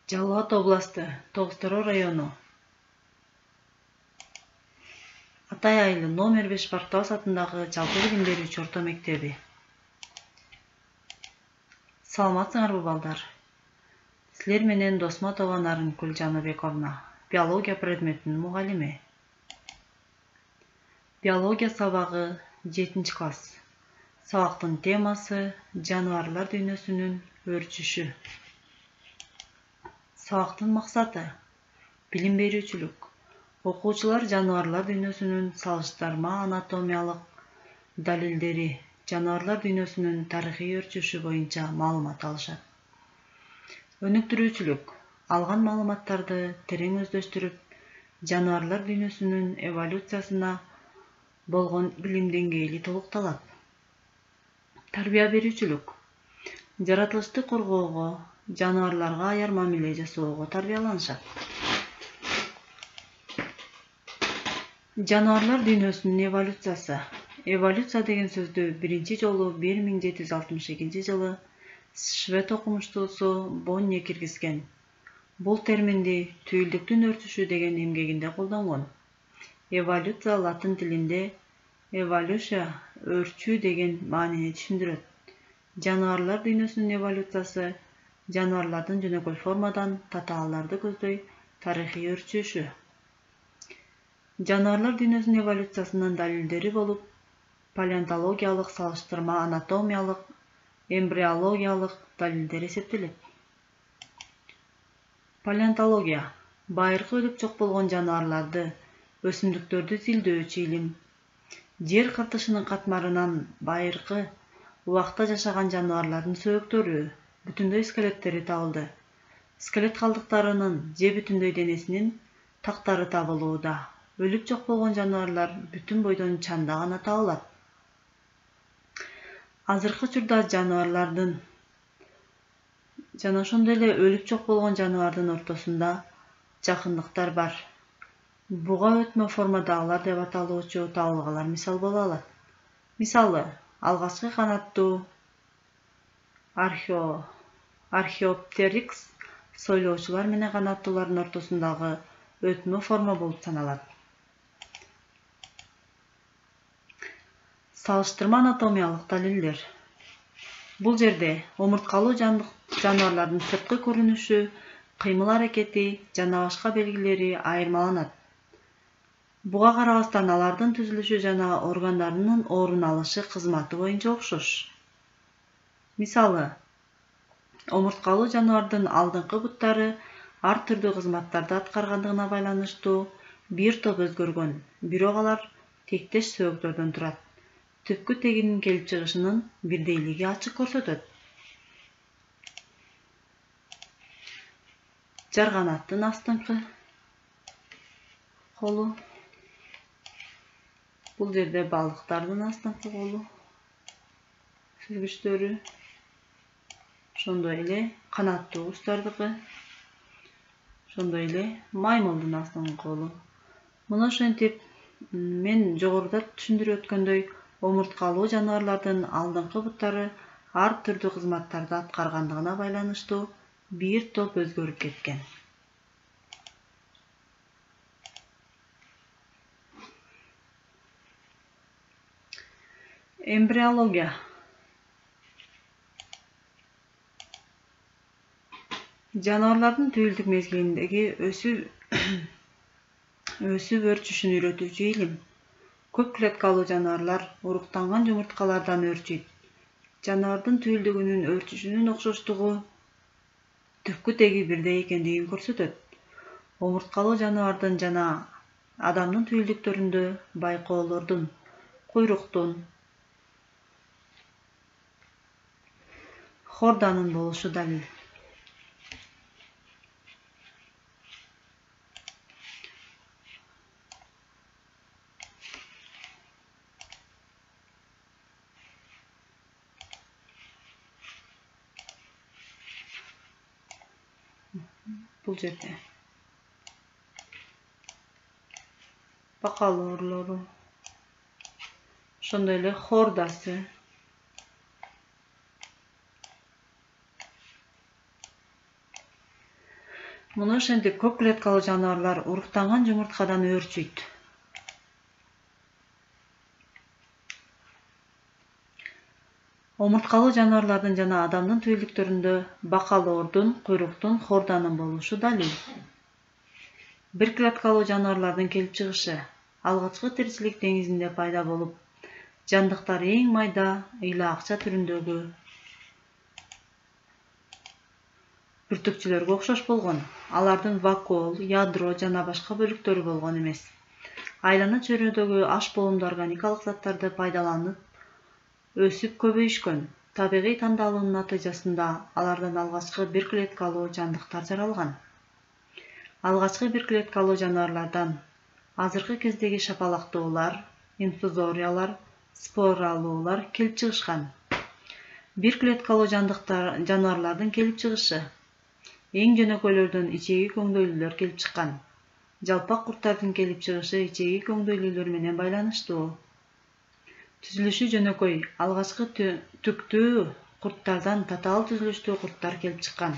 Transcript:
Жалал Абад областы, Тоғызтары району. Атай айылы номер 5 Бартабас атындагы жалпы билим берүүчү орто мектеби. Саламатсыңарбы балдар? Силер менен Досматова Нарынкүл Жаныбековна, биология предметинин мугалими. Биология сабагы 7-класс. Сабактын темасы жаныбарлар дүйнөсүнүн өрчүшү. Сабактын максаты билим берүүчүлүк. Окуучулар жаныбарлар дүйнөсүнүн салыштырма анатомиялык далилдери, жаныбарлар дүйнөсүнүн тарыхый өрчүшү боюнча маалымат алышат. Өнүктүрүүчүлүк. Алган маалыматтарды терең өздөштүрүп, жаныбарлар дүйнөсүнүн эволюциясына болгон билим деңгээли толукталат. Тарбия берүүчүлүк. Жаратылышты коргоого, жаныбарларга аяр мамиле жасоого тарбияланышат. Жаныбарлар дүйнөсүнүн эволюциясы. Эволюция деген сөздү биринчи жолу 1762 жылы швед окумуштуусу Бонне киргизген. Бул терминди түйүлдүктүн өрчүшү деген эмгегинде колдонгон. Эволюция латын тилинде evolutia өрчүү деген маанини түшүндүрөт. Жаныбарлар дүйнөсүнүн эволюциясы жаныбарлардын жөнөкөй формадан татааларды көздөй тарыхый өрчүшү. Жаныбарлар дүйнөсүнүн эволюциясынын далилдери болуп, палеонтологиялык, салыштырма анатомиялык, эмбриологиялык далилдер эсептелет. Палеонтология байыркы өлүп жок болгон жаныбарларды, өсүмдүктөрдү изилдөөчү илим. Жер кыртышынын катмарынан байыркы убакта жашаган жаныбарлардын сөөктөрү, бүтүндөй скелеттери табылды. Скелет калдыктарынын же бүтүндөй денесинин тактары табылууда. Өлүп жок болгон жаныбарлар бүтүн бойдон чанда гана табылат. Азыркы учурда жаныбарлардын жана ошондой эле өлүп жок болгон жаныбардын ортосунда жакындыктар бар. Буга өтмө формадагылар деп аталуучу табылгалар мисал боло алат. Мисалы, алгачкы канаттуу Archaeopteryx сойлоочулар менен канаттуулардын ортосундагы өтмө форма болуп саналат. Салыштырма анатомиялык далилдер. Бул жерде омурткалуу жаныбарлардын сырткы көрүнүшү, кыймыл аракети жана башка белгилери айырмаланат. Буга карабастан алардын түзүлүшү жана органдарынын орун алышы кызматы боюнча окшош. Мисалы, омурткалуу жаныбардын алдыңкы буттары ар түрдүү кызматтарды аткаргандыгына байланыштуу бир топ өзгөргөн, бирок алар тектеш сөөктөрдөн турат. Түпкү тегинин келип чыгышынын бирдейлиги ачык көрсөтөт. Жарганаттын астыңкы колу. Бул жерде балыктардын астыңкы колу, сүзгүчтөрү. Ошондой эле канаттуу куштардыкы. Ошондой эле маймылдын астыңкы колу. Мына ошентип мен жогоруда түшүндүрүп өткөндөй, омурткалуу жаныбарлардын алдыңкы буттары ар түрдүү кызматтарды аткаргандыгына байланыштуу бир топ өзгөрүп кеткен. Эмбриология. Жаныбарлардын түйүлдүк мезгилиндеги өсүп өрчүшүн үйрөтүүчү илим. Көп клеткалуу жаныбарлар уруктанган жумурткалардан өрчүйт. Жаныбардын түйүлдүгүнүн өрчүшүнүн окшоштугу түпкү теги бирдей экендигин көрсөтөт. Омурткалуу жаныбардын жана адамдын түйүлдүктөрүндө байкоолордун, куйруктун, хорданын болушу далил. Бул жерде бакалоорлору, ошондой эле хордасы. Муну ошентип көп клеткалуу жаныбарлар уруктанган жумурткадан өөрчүйт. Омурткалуу жаныбарлардын жана адамдын түйлүктөрүндө бакалоордун, куйруктун, хорданын болушу далил. Бир клеткалуу жаныбарлардын келип чыгышы алгачкы тиричилик деңизинде пайда болуп, жандыктар эң майда ыйла акча түрүндөгү бүртүкчүлөргө окшош болгон. Алардын вакуол, ядро жана башка бөлүктөрү болгон эмес. Айлана чөйрөдөгү аш болумдуу органикалык заттарды пайдаланып өсүп көбөйүшкөн. Табигый тандалуунун натыйжасында алардан алгачкы бир клеткалуу жандыктар жаралган. Алгачкы бир клеткалуу жаныбарлардан азыркы кездеги шапалактуулар, инфузориялар, споралуулар келип чыгышкан. Бир клеткалуу жаныбарлардын келип чыгышы эң жөнөкөйлөрдөн ичеги көңдөйлүүлөр келип чыккан. Жалпак курттардын келип чыгышы ичеги көңдөйлүүлөр менен байланыштуу. Түзүлүшү жөнөкөй, алгачкы түктүү курттардан татаал түзүлүштүү курттар келип чыккан.